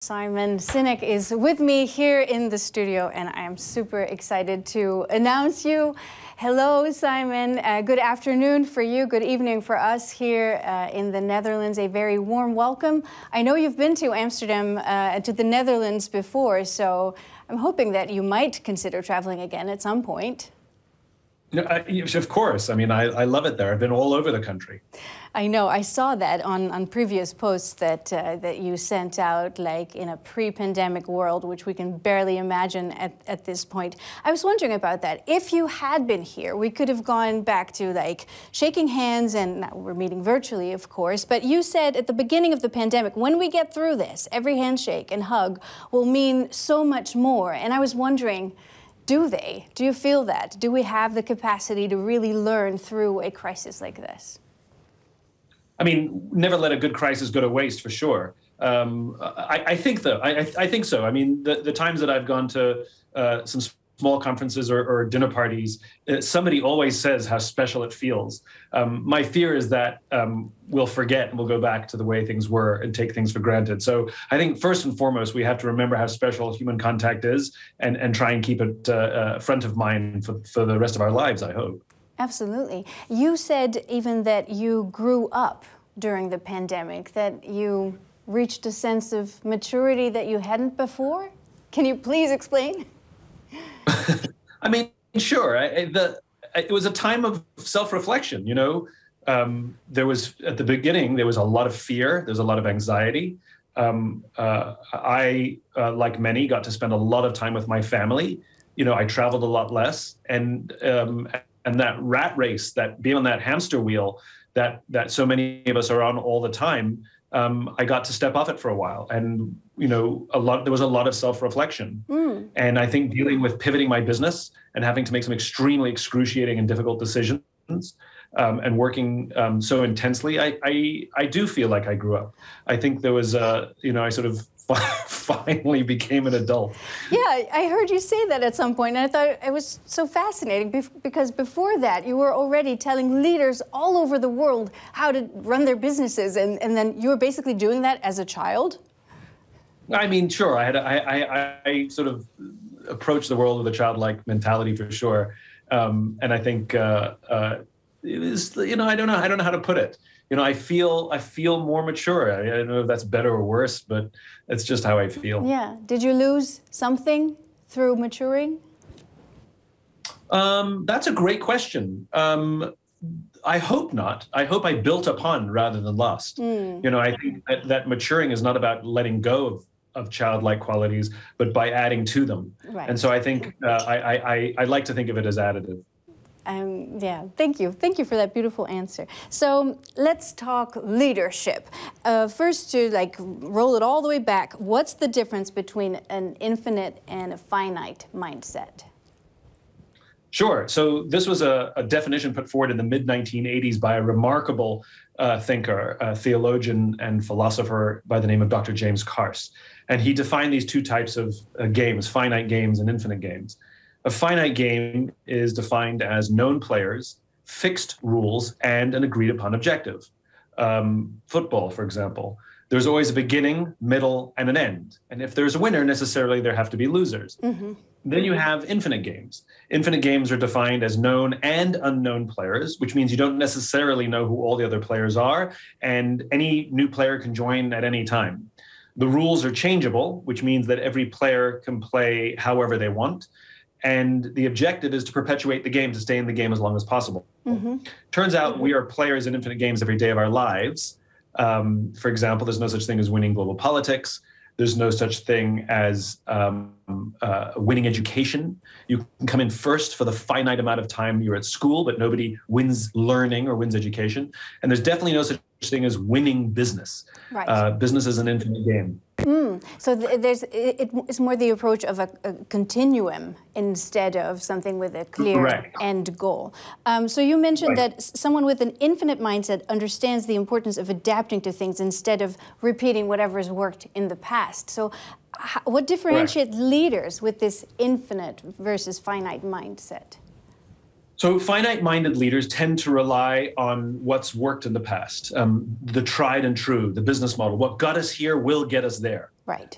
Simon Sinek is with me here in the studio, and I am super excited to announce you. Hello, Simon. Good afternoon for you. Good evening for us here in the Netherlands. A very warm welcome. I know you've been to Amsterdam, to the Netherlands before, so I'm hoping that you might consider traveling again at some point. Of course. I mean, I love it there. I've been all over the country. I know. I saw that on previous posts that you sent out, like in a pre-pandemic world, which we can barely imagine at this point. I was wondering about that. If you had been here, we could have gone back to like shaking hands, and now we're meeting virtually, of course. But you said at the beginning of the pandemic, when we get through this, every handshake and hug will mean so much more. And I was wondering, do they? Do you feel that? Do we have the capacity to really learn through a crisis like this? I mean, never let a good crisis go to waste, for sure. I think, though, I think so. I mean, the times that I've gone to some small conferences or dinner parties, somebody always says how special it feels. My fear is that we'll forget and we'll go back to the way things were and take things for granted. So I think first and foremost, we have to remember how special human contact is and try and keep it front of mind for the rest of our lives, I hope. Absolutely. You said even that you grew up during the pandemic, that you reached a sense of maturity that you hadn't before. Can you please explain? I mean, sure. It was a time of self-reflection, you know. There was, at the beginning, there was a lot of fear. There's a lot of anxiety. I, like many, got to spend a lot of time with my family. You know, I traveled a lot less. And that rat race, that being on that hamster wheel that so many of us are on all the time, I got to step off it for a while. And, you know, there was a lot of self-reflection. And I think dealing with pivoting my business and having to make some extremely excruciating and difficult decisions and working so intensely, I do feel like I grew up. I think there was, you know, I sort of finally became an adult. Yeah, I heard you say that at some point, and I thought it was so fascinating because before that, you were already telling leaders all over the world how to run their businesses, and then you were basically doing that as a child? I mean, sure. I sort of approached the world with a childlike mentality, for sure. And I think it was, you know, I don't know how to put it. You know, I feel more mature. I don't know if that's better or worse, but it's just how I feel. Yeah. Did you lose something through maturing? That's a great question. I hope not. I hope I built upon rather than lost. You know, I think that maturing is not about letting go of childlike qualities, but by adding to them. Right. And so I think I like to think of it as additive. Yeah, thank you. Thank you for that beautiful answer. So let's talk leadership. First, to like roll it all the way back, what's the difference between an infinite and a finite mindset? Sure. So this was a definition put forward in the mid-1980s by a remarkable thinker, theologian and philosopher by the name of Dr. James Carse. And he defined these two types of games, finite games and infinite games. A finite game is defined as known players, fixed rules, and an agreed upon objective. Football, for example, there's always a beginning, middle, and an end. And if there's a winner, necessarily there have to be losers. Then you have infinite games. Infinite games are defined as known and unknown players, which means you don't necessarily know who all the other players are, and any new player can join at any time. The rules are changeable, which means that every player can play however they want. And the objective is to perpetuate the game, to stay in the game as long as possible. Turns out we are players in infinite games every day of our lives. For example, there's no such thing as winning global politics. There's no such thing as winning education. You can come in first for the finite amount of time you're at school, but nobody wins learning or wins education. And there's definitely no such thing as winning business. Right. Business is an infinite game. So it's more the approach of a continuum instead of something with a clear end goal. So you mentioned that someone with an infinite mindset understands the importance of adapting to things instead of repeating whatever has worked in the past. So what differentiates leaders with this infinite versus finite mindset? So finite-minded leaders tend to rely on what's worked in the past, the tried and true, the business model. What got us here will get us there. Right.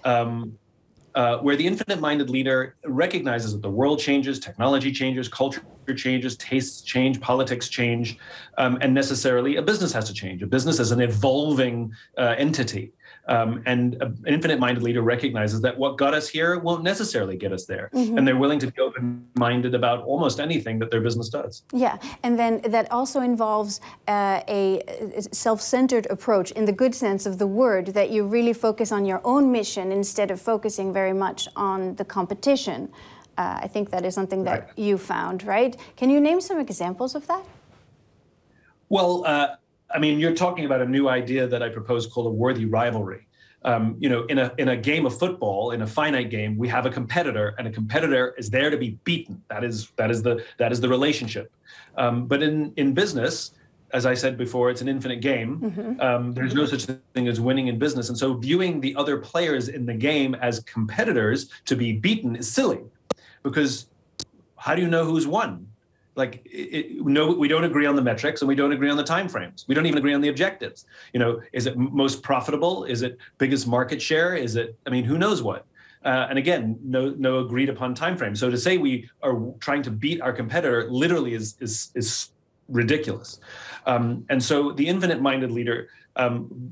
Where the infinite-minded leader recognizes that the world changes, technology changes, culture changes, tastes change, politics change, and necessarily a business has to change. A business is an evolving entity. And an infinite-minded leader recognizes that what got us here won't necessarily get us there. Mm-hmm. And they're willing to be open-minded about almost anything that their business does. Yeah, and then that also involves a self-centered approach in the good sense of the word, that you really focus on your own mission instead of focusing very much on the competition. I think that is something that Right. you found, right? Can you name some examples of that? Well, I mean, you're talking about a new idea that I proposed called a worthy rivalry. In a game of football, in a finite game, we have a competitor, and a competitor is there to be beaten. That is the relationship. But in business, as I said before, it's an infinite game. Mm-hmm. There's no such thing as winning in business, and so viewing the other players in the game as competitors to be beaten is silly, because how do you know who's won? Like, no, we don't agree on the metrics, and we don't agree on the timeframes. We don't even agree on the objectives. Is it most profitable? Is it biggest market share? Is it? I mean, who knows what? And again, no agreed upon timeframe. So to say we are trying to beat our competitor literally is ridiculous. And so the infinite-minded leader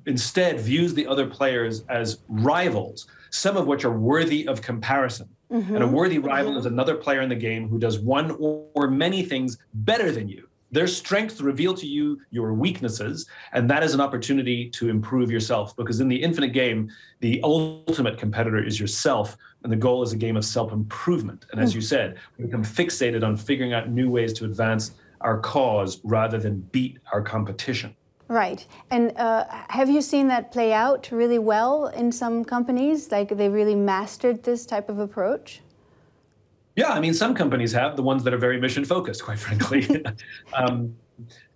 instead views the other players as rivals, some of which are worthy of comparison. Mm-hmm. And a worthy rival is another player in the game who does one or many things better than you. Their strengths reveal to you your weaknesses, and that is an opportunity to improve yourself, because in the infinite game, the ultimate competitor is yourself, and the goal is a game of self-improvement. And as you said, we become fixated on figuring out new ways to advance our cause rather than beat our competition. Right. And have you seen that play out really well in some companies? Like, they really mastered this type of approach? Yeah, I mean, some companies have, the ones that are very mission focused, quite frankly.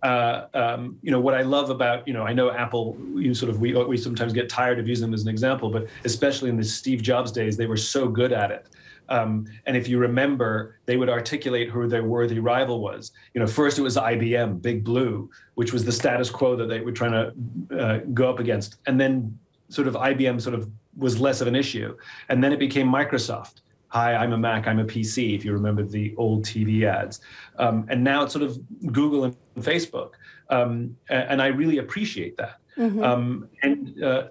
What I love about, I know Apple, we sometimes get tired of using them as an example, but especially in the Steve Jobs days, they were so good at it. And if you remember, they would articulate who their worthy rival was. First it was IBM, Big Blue, which was the status quo that they were trying to go up against. And then sort of IBM was less of an issue. And then it became Microsoft. Hi, I'm a Mac, I'm a PC, if you remember the old TV ads. And now it's sort of Google and Facebook. And I really appreciate that. Mm-hmm.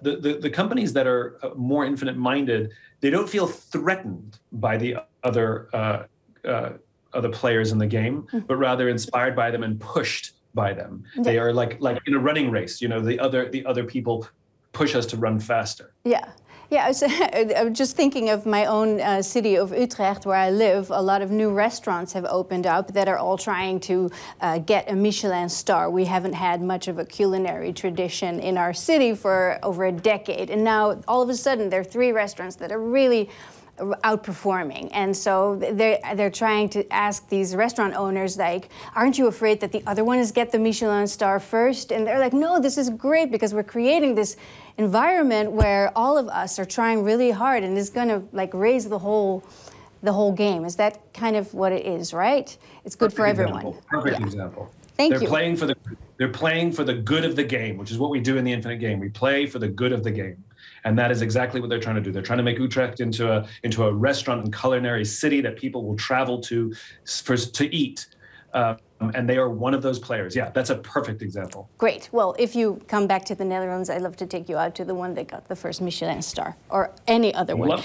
The companies that are more infinite-minded, they don't feel threatened by the other players in the game, but rather inspired by them and pushed by them. Yeah. They are like in a running race. The other people push us to run faster. Yeah. Yeah, I was just thinking of my own city of Utrecht, where I live. A lot of new restaurants have opened up that are all trying to get a Michelin star. We haven't had much of a culinary tradition in our city for over a decade. And now, all of a sudden, there are 3 restaurants that are really outperforming. And so they're trying to ask these restaurant owners, like, aren't you afraid that the other one is get the Michelin star first? And they're like, no, this is great, because we're creating this environment where all of us are trying really hard, and it's going to raise the whole game. Is that kind of what it is, right? It's good for everyone. Perfect example. Thank you. They're playing for the good of the game, which is what we do in the infinite game. We play for the good of the game. And that is exactly what they're trying to do. They're trying to make Utrecht into a restaurant and culinary city that people will travel to eat. And they are one of those players. Yeah, that's a perfect example. Great. Well, if you come back to the Netherlands, I'd love to take you out to the one that got the first Michelin star, or any other one.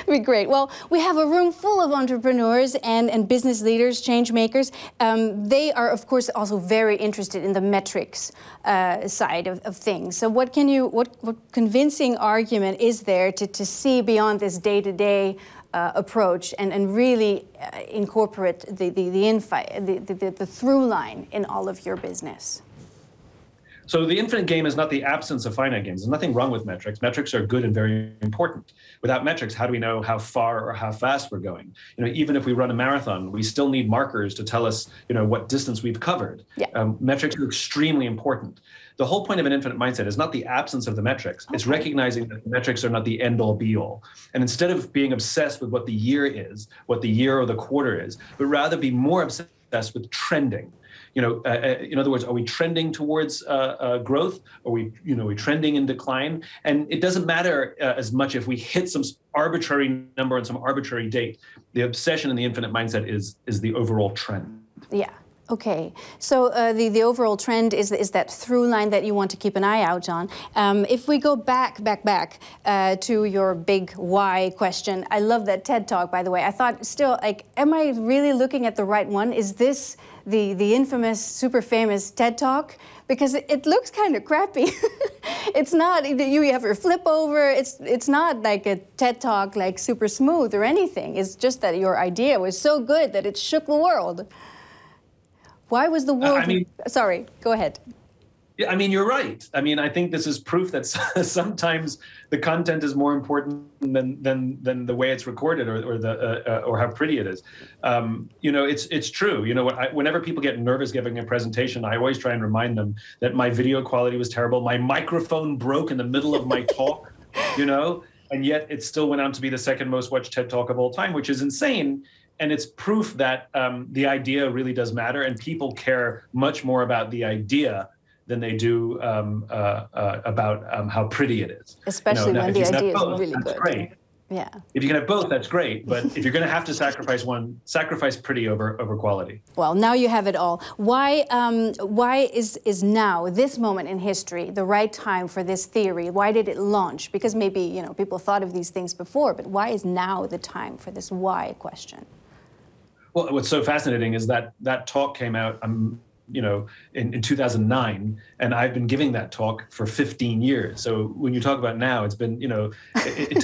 Be great. Well, we have a room full of entrepreneurs and business leaders, change makers. They are, of course, also very interested in the metrics side of things. So what convincing argument is there to see beyond this day-to-day approach and really incorporate the through line in all of your business? So the infinite game is not the absence of finite games. There's nothing wrong with metrics. Metrics are good and very important. Without metrics, how do we know how far or how fast we're going? Even if we run a marathon, we still need markers to tell us, what distance we've covered. Yeah. Metrics are extremely important. The whole point of an infinite mindset is not the absence of the metrics. Okay. It's recognizing that the metrics are not the end-all be-all. And instead of being obsessed with what the year is, what the year or the quarter is, but rather be more obsessed with trending. In other words, are we trending towards growth? Are we trending in decline? And it doesn't matter as much if we hit some arbitrary number on some arbitrary date. The obsession and the infinite mindset is the overall trend. Yeah. Okay, so the overall trend is that through line that you want to keep an eye out on. If we go back to your big why question, I love that TED Talk, by the way. I thought still, like, am I really looking at the right one? Is this the infamous, super famous TED Talk? Because it looks kind of crappy. It's not, you have your flip over, it's not like a TED Talk, like super smooth or anything. It's just that your idea was so good that it shook the world. Why was the world... sorry, go ahead. Yeah, you're right. I think this is proof that sometimes the content is more important than the way it's recorded or how pretty it is. It's true. Whenever people get nervous giving a presentation, I always try and remind them that my video quality was terrible. My microphone broke in the middle of my talk, and yet it still went on to be the second most watched TED Talk of all time, which is insane. And it's proof that the idea really does matter, and people care much more about the idea than they do about how pretty it is. Especially when the idea is really good. That's great. Yeah. If you can have both, that's great. But if you're going to have to sacrifice one, sacrifice pretty over quality. Well, now you have it all. Why is now, this moment in history, the right time for this theory? Why did it launch? Because maybe people thought of these things before, but why is now the time for this why question? Well, what's so fascinating is that talk came out, in 2009, and I've been giving that talk for 15 years. So when you talk about now, it's been, it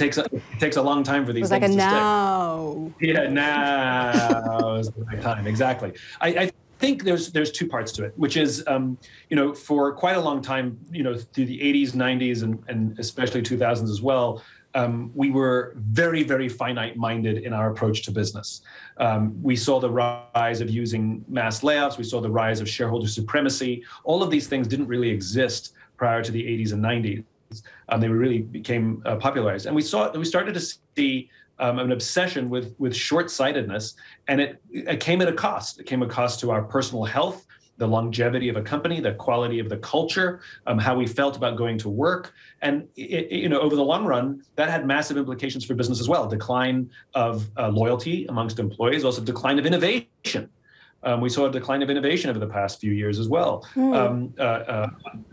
takes a long time for these things to stick. Now. Yeah, now is the right time. Exactly. I think there's two parts to it, which is, for quite a long time, through the 80s, 90s, and especially 2000s as well, we were very, very finite-minded in our approach to business. We saw the rise of using mass layoffs. We saw the rise of shareholder supremacy. All of these things didn't really exist prior to the 80s and 90s. They really became popularized. And we started to see an obsession with short-sightedness, and it came at a cost. It came at a cost to our personal health, the longevity of a company, the quality of the culture, how we felt about going to work. And over the long run, that had massive implications for business as well. Decline of loyalty amongst employees, also decline of innovation. We saw a decline of innovation over the past few years as well.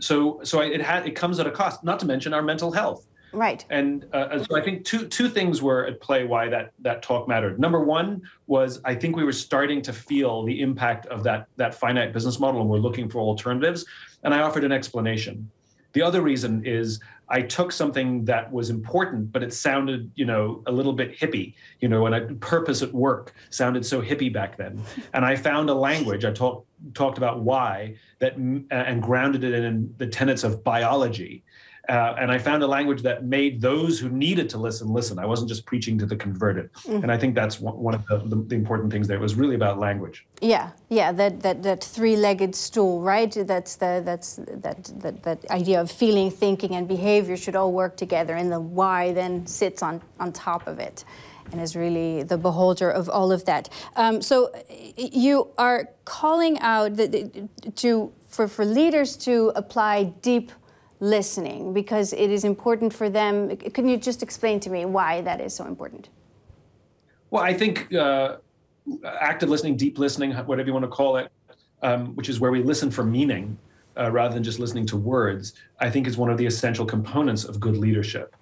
So it comes at a cost, not to mention our mental health. Right. And so I think two things were at play why that talk mattered. Number one was I think we were starting to feel the impact of that finite business model, and we're looking for alternatives. And I offered an explanation. The other reason is I took something that was important, but it sounded, a little bit hippie, and a purpose at work sounded so hippie back then. And I found a language, I talked about why, and grounded it in the tenets of biology. And I found a language that made those who needed to listen. I wasn't just preaching to the converted. Mm-hmm. And I think that's one of the important things there. It was really about language. Yeah, that three-legged stool, right? That idea of feeling, thinking, and behavior should all work together, and the why then sits on top of it, and is really the beholder of all of that. So you are calling out for leaders to apply deep listening, because it is important for them. Can you just explain to me why that is so important? Well, I think active listening, deep listening, whatever you want to call it, which is where we listen for meaning rather than just listening to words, I think is one of the essential components of good leadership.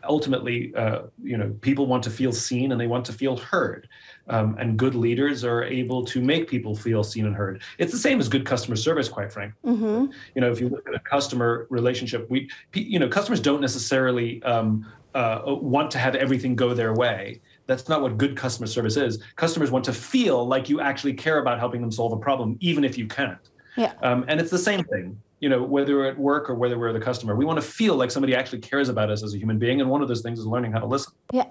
Ultimately, people want to feel seen and they want to feel heard. And good leaders are able to make people feel seen and heard. It's the same as good customer service, quite frankly. Mm-hmm. If you look at a customer relationship, customers don't necessarily want to have everything go their way. That's not what good customer service is. Customers want to feel like you actually care about helping them solve a problem, even if you can't. Yeah. And it's the same thing. Whether we're at work or whether we're the customer, we want to feel like somebody actually cares about us as a human being. And one of those things is learning how to listen. Yeah.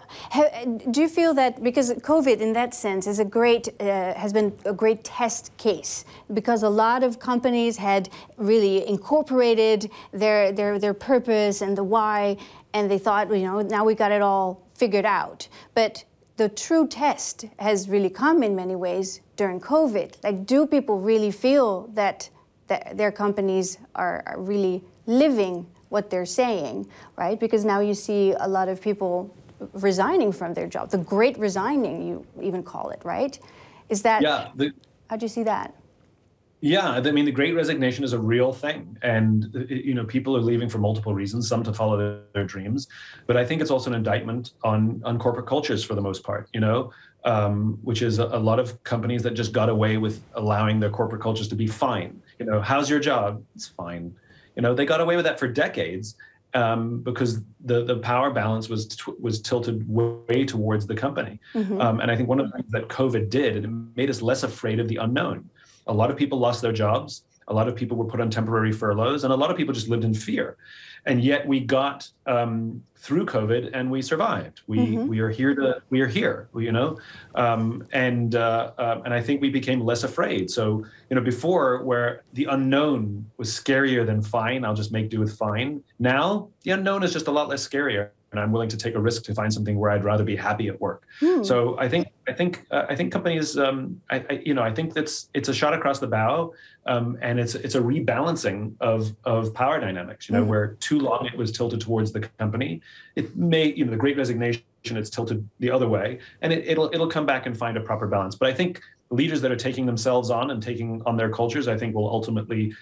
Do you feel that, because COVID in that sense is has been a great test case, because a lot of companies had really incorporated their purpose and the why, and they thought, now we got it all figured out. But the true test has really come in many ways during COVID? Like, do people really feel that their companies are really living what they're saying, right? Because now you see a lot of people resigning from their job, the great resigning, you even call it, right? Is that, how do you see that? Yeah, I mean, the great resignation is a real thing. And, people are leaving for multiple reasons, some to follow their dreams. But I think it's also an indictment on corporate cultures for the most part, which is a lot of companies that just got away with allowing their corporate cultures to be fine. How's your job? It's fine. They got away with that for decades because the power balance was tilted way towards the company. Mm-hmm. And I think one of the things that COVID did, it made us less afraid of the unknown. A lot of people lost their jobs. A lot of people were put on temporary furloughs, and a lot of people just lived in fear. And yet we got through COVID, and we survived. We are here. And I think we became less afraid. So before, where the unknown was scarier than fine, I'll just make do with fine. Now the unknown is just a lot less scarier, and I'm willing to take a risk to find something where I'd rather be happy at work. So I think companies, I think it's a shot across the bow, and it's a rebalancing of power dynamics. Where too long it was tilted towards the company, it may, the Great Resignation, it's tilted the other way, and it'll come back and find a proper balance. But I think leaders that are taking themselves on and taking on their cultures, I think, will ultimately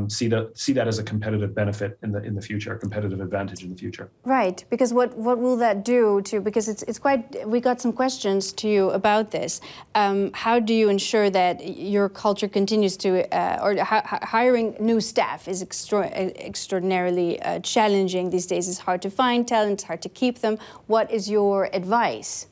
see that as a competitive benefit in the future, a competitive advantage in the future. Right, because what will that do to? Because it's quite. We got some questions to you about this. How do you ensure that your culture continues to, hiring new staff is extraordinarily challenging these days? It's hard to find talent, it's hard to keep them. What is your advice?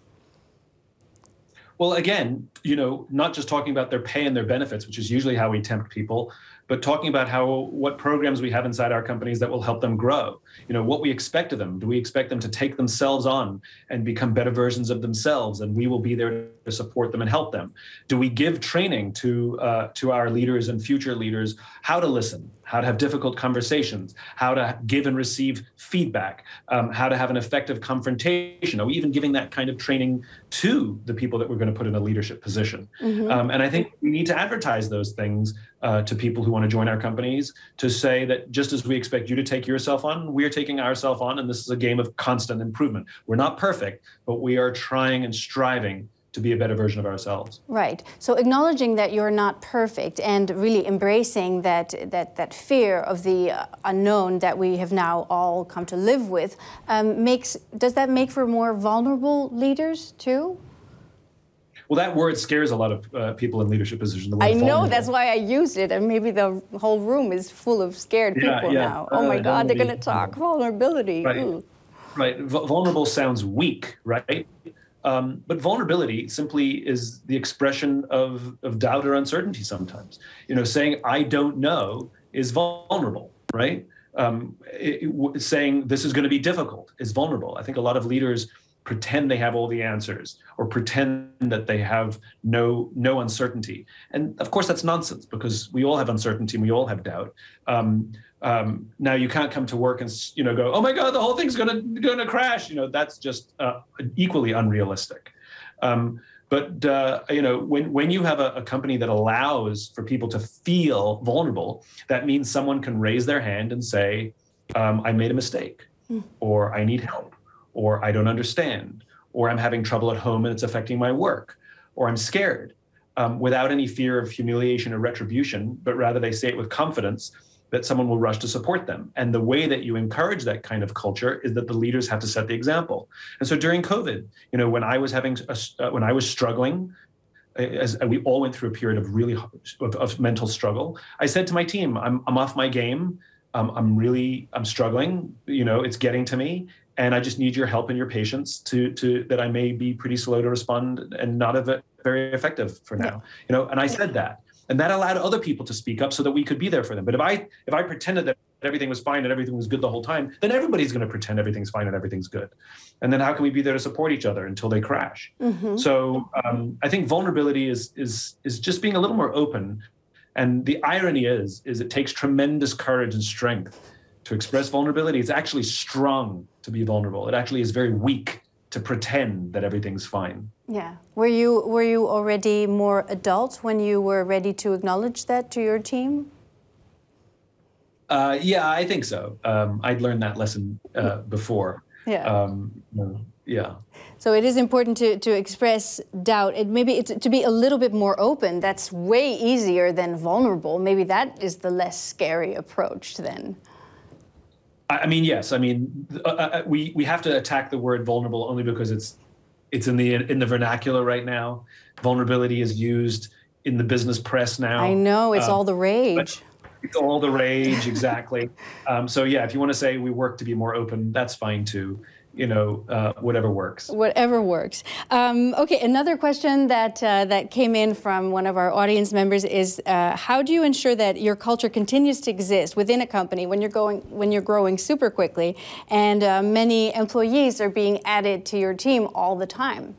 Well, again, not just talking about their pay and their benefits, which is usually how we tempt people, but talking about what programs we have inside our companies that will help them grow. What we expect of them. Do we expect them to take themselves on and become better versions of themselves? And we will be there to support them and help them. Do we give training to our leaders and future leaders how to listen, how to have difficult conversations, how to give and receive feedback, how to have an effective confrontation? Are we even giving that kind of training to the people that we're going to put in a leadership position? Mm-hmm. And I think we need to advertise those things to people who want to join our companies, to say that just as we expect you to take yourself on, we're taking ourselves on, and this is a game of constant improvement. We're not perfect, but we are trying and striving to be a better version of ourselves. Right. So acknowledging that you're not perfect and really embracing that fear of the unknown that we have now all come to live with, does that make for more vulnerable leaders too? Well, that word scares a lot of people in leadership positions. I know, that's why I used it, and maybe the whole room is full of scared people now. Oh my God, they're going to talk vulnerability. Right. Right. Vulnerable sounds weak, right? But vulnerability simply is the expression of doubt or uncertainty sometimes. Saying I don't know is vulnerable, right? Saying this is going to be difficult is vulnerable. I think a lot of leaders pretend they have all the answers or pretend that they have no uncertainty. And of course, that's nonsense, because we all have uncertainty and we all have doubt. Now you can't come to work and go, oh my God, the whole thing's gonna crash. That's just equally unrealistic. But when you have a company that allows for people to feel vulnerable, that means someone can raise their hand and say, I made a mistake, or I need help, or I don't understand, or I'm having trouble at home and it's affecting my work, or I'm scared, without any fear of humiliation or retribution, but rather they say it with confidence that someone will rush to support them. And the way that you encourage that kind of culture is that the leaders have to set the example. And so during COVID, when I was struggling, as we all went through a period of mental struggle, I said to my team, I'm off my game. I'm struggling. It's getting to me. And I just need your help and your patience to that I may be pretty slow to respond and not very effective for now. And I said that. And that allowed other people to speak up so that we could be there for them. But if I pretended that everything was fine and everything was good the whole time, then everybody's going to pretend everything's fine and everything's good. And then how can we be there to support each other until they crash? Mm-hmm. So I think vulnerability is just being a little more open. And the irony is it takes tremendous courage and strength to express vulnerability. It's actually strong to be vulnerable. It actually is very weak to pretend that everything's fine. Yeah. Were you already more adult when you were ready to acknowledge that to your team? Yeah, I think so. I'd learned that lesson before. Yeah. Yeah. So it is important to express doubt. Maybe it's to be a little bit more open. That's way easier than vulnerable. Maybe that is the less scary approach then. I mean, yes. I mean, we have to attack the word vulnerable only because it's in the vernacular right now. Vulnerability is used in the business press now. I know, it's all the rage. It's all the rage, exactly. So yeah, if you want to say we work to be more open, that's fine too. Whatever works. Whatever works. Okay, another question that came in from one of our audience members is, how do you ensure that your culture continues to exist within a company when you're growing super quickly and many employees are being added to your team all the time?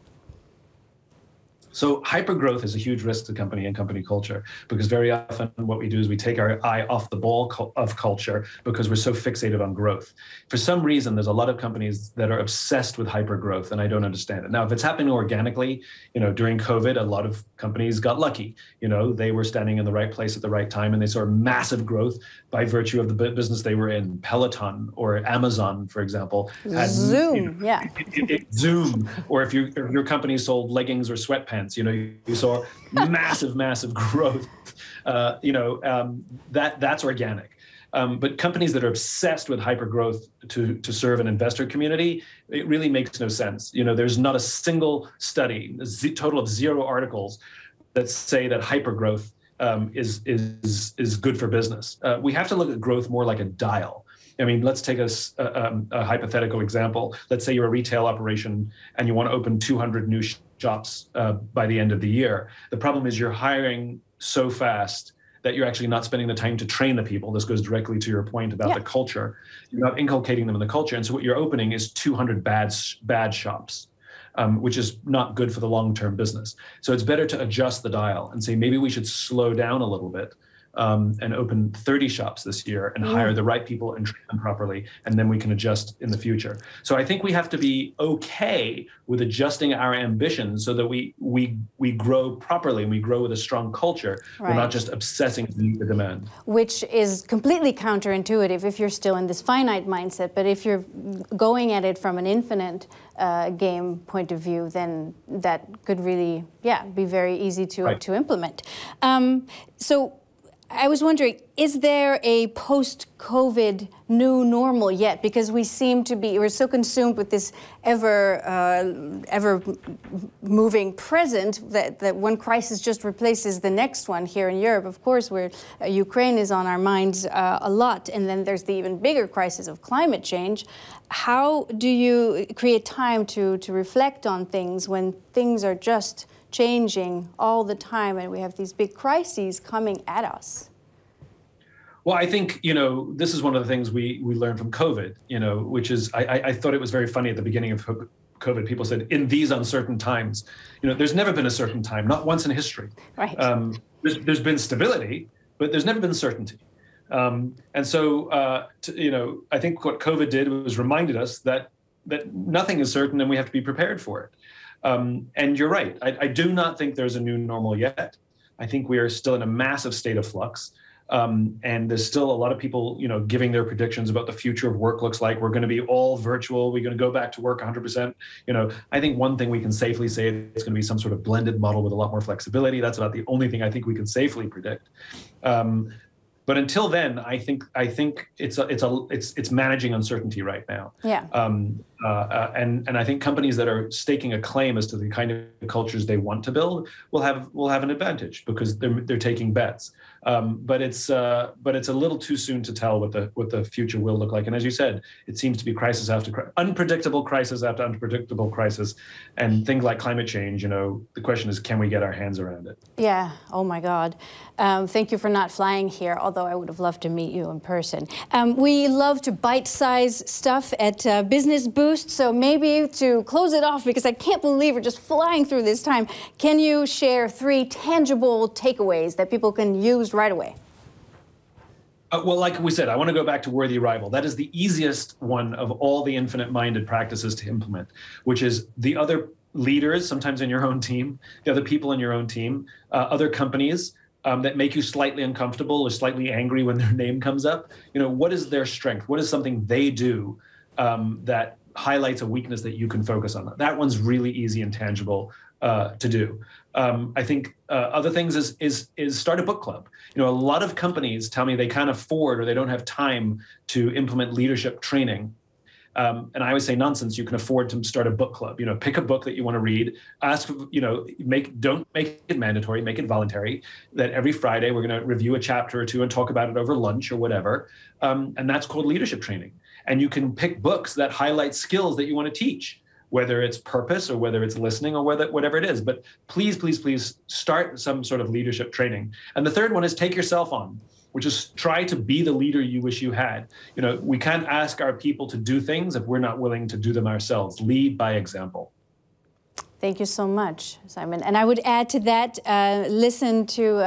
So hypergrowth is a huge risk to company and company culture, because very often what we do is we take our eye off the ball of culture because we're so fixated on growth. For some reason, there's a lot of companies that are obsessed with hypergrowth, and I don't understand it. Now, if it's happening organically, during COVID, a lot of companies got lucky. They were standing in the right place at the right time, and they saw massive growth by virtue of the business they were in. Peloton or Amazon, for example, had Zoom, Zoom, or if your company sold leggings or sweatpants, you saw massive growth. That's organic. But companies that are obsessed with hypergrowth to serve an investor community, it really makes no sense. There's not a single study, a total of 0 articles that say that hypergrowth is good for business. We have to look at growth more like a dial. I mean, let's take a hypothetical example. Let's say you're a retail operation and you want to open 200 new shops by the end of the year. The problem is you're hiring so fast that you're actually not spending the time to train the people. This goes directly to your point about the culture. You're not inculcating them in the culture. And so what you're opening is 200 bad shops, which is not good for the long-term business. So it's better to adjust the dial and say, maybe we should slow down a little bit and open 30 shops this year and hire the right people and train them properly, and then we can adjust in the future. So I think we have to be okay with adjusting our ambitions so that we grow properly and we grow with a strong culture. Right. We're not just obsessing to meet the demand. Which is completely counterintuitive if you're still in this finite mindset, but if you're going at it from an infinite game point of view, then that could really, be very easy to implement. So I was wondering, is there a post-COVID new normal yet? Because we're so consumed with this ever moving present that one crisis just replaces the next one. Here in Europe, of course, where Ukraine is on our minds a lot, and then there's the even bigger crisis of climate change. How do you create time to reflect on things when things are just changing all the time and we have these big crises coming at us? Well, I think, this is one of the things we learned from COVID, which is, I thought it was very funny at the beginning of COVID. People said, in these uncertain times, there's never been a certain time, not once in history. Right. There's been stability, but there's never been certainty. And so, I think what COVID did was reminded us that nothing is certain and we have to be prepared for it. And you're right. I do not think there's a new normal yet. I think we are still in a massive state of flux. And there's still a lot of people, giving their predictions about the future of work looks like. We're going to be all virtual. We're going to go back to work 100%. I think one thing we can safely say is it's going to be some sort of blended model with a lot more flexibility. That's about the only thing I think we can safely predict. But until then, I think it's managing uncertainty right now. Yeah. And I think companies that are staking a claim as to the kind of cultures they want to build will have an advantage because they're taking bets. But it's a little too soon to tell what the future will look like. And as you said, it seems to be unpredictable crisis after unpredictable crisis, and things like climate change. The question is, can we get our hands around it? Yeah. Oh my God. Thank you for not flying here, although I would have loved to meet you in person. We love to bite-size stuff at BusinessBoost, so maybe to close it off, because I can't believe we're just flying through this time, can you share 3 tangible takeaways that people can use right away? Well, like we said, I want to go back to worthy rival. That is the easiest one of all the infinite-minded practices to implement, which is the other leaders, sometimes in your own team, the other people in your own team, other companies that make you slightly uncomfortable or slightly angry when their name comes up. What is their strength? What is something they do that highlights a weakness that you can focus on? That one's really easy and tangible to do. I think other things is start a book club. A lot of companies tell me they can't afford or they don't have time to implement leadership training. And I always say nonsense. You can afford to start a book club. Pick a book that you want to read. Ask, don't make it mandatory, make it voluntary. That every Friday we're going to review a chapter or two and talk about it over lunch or whatever. And that's called leadership training. And you can pick books that highlight skills that you want to teach, whether it's purpose or whether it's listening or whatever it is. But please, please, please start some sort of leadership training. And the third one is take yourself on, which is try to be the leader you wish you had. We can't ask our people to do things if we're not willing to do them ourselves. Lead by example. Thank you so much, Simon. And I would add to that, listen to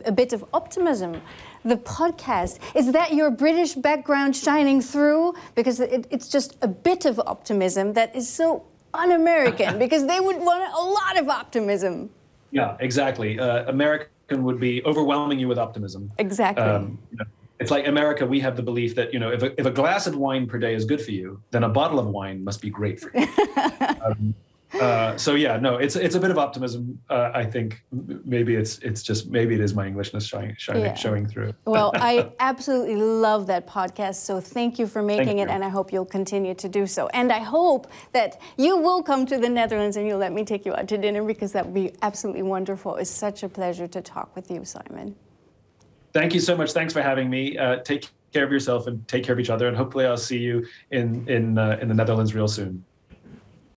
a bit of optimism. The podcast, is that your British background shining through? Because it's just a bit of optimism that is so un-American, because they would want a lot of optimism. Yeah, exactly. American would be overwhelming you with optimism. Exactly. It's like America, we have the belief that, if a glass of wine per day is good for you, then a bottle of wine must be great for you. It's a bit of optimism. I think maybe it is my Englishness showing through. Well, I absolutely love that podcast. So thank you for making it, and I hope you'll continue to do so. And I hope that you will come to the Netherlands and you'll let me take you out to dinner, because that would be absolutely wonderful. It's such a pleasure to talk with you, Simon. Thank you so much. Thanks for having me. Take care of yourself and take care of each other. And hopefully I'll see you in the Netherlands real soon.